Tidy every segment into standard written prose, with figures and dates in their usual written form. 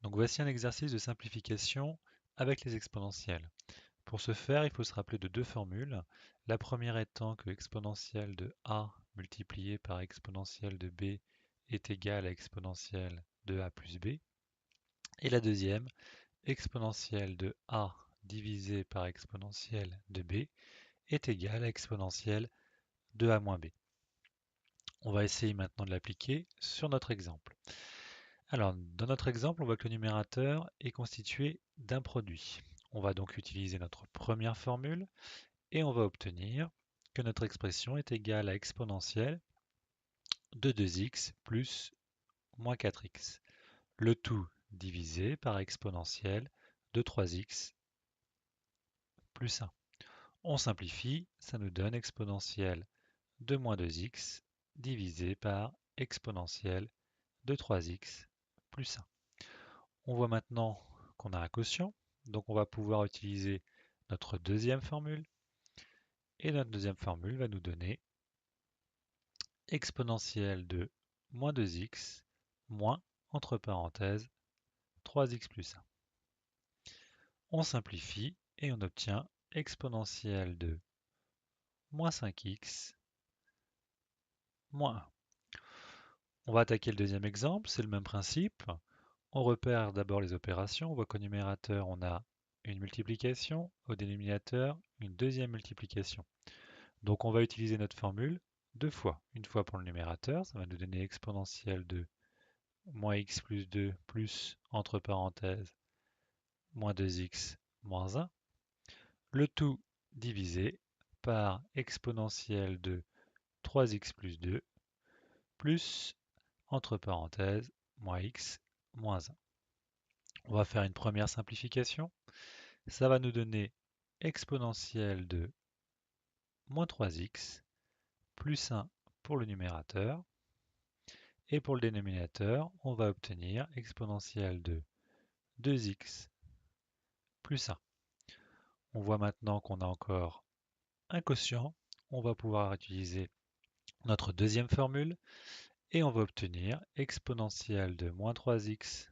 Donc voici un exercice de simplification avec les exponentielles. Pour ce faire, il faut se rappeler de deux formules. La première étant que exponentielle de a multiplié par exponentielle de b est égal à exponentielle de a plus b. Et la deuxième, exponentielle de a divisé par exponentielle de b est égal à exponentielle de a moins b. On va essayer maintenant de l'appliquer sur notre exemple. Alors, dans notre exemple, on voit que le numérateur est constitué d'un produit. On va donc utiliser notre première formule et on va obtenir que notre expression est égale à exponentielle de 2x plus moins 4x. Le tout divisé par exponentielle de 3x plus 1. On simplifie, ça nous donne exponentielle de moins 2x divisé par exponentielle de 3x plus 1. On voit maintenant qu'on a un quotient, donc on va pouvoir utiliser notre deuxième formule, et notre deuxième formule va nous donner exponentielle de moins 2x moins, entre parenthèses, 3x plus 1. On simplifie et on obtient exponentielle de moins 5x moins 1. On va attaquer le deuxième exemple, c'est le même principe. On repère d'abord les opérations. On voit qu'au numérateur, on a une multiplication, au dénominateur, une deuxième multiplication. Donc on va utiliser notre formule deux fois. Une fois pour le numérateur, ça va nous donner exponentielle de moins x plus 2 plus, entre parenthèses, moins 2x moins 1. Le tout divisé par exponentielle de 3x plus 2 plus, entre parenthèses, moins x moins 1. On va faire une première simplification. Ça va nous donner exponentielle de moins 3x plus 1 pour le numérateur. Et pour le dénominateur, on va obtenir exponentielle de 2x plus 1. On voit maintenant qu'on a encore un quotient. On va pouvoir utiliser notre deuxième formule et on va obtenir exponentielle de moins 3x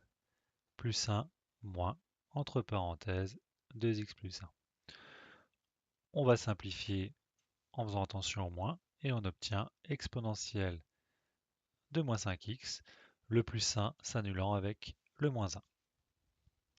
plus 1 moins, entre parenthèses, 2x plus 1. On va simplifier en faisant attention au moins et on obtient exponentielle de moins 5x, le plus 1 s'annulant avec le moins 1.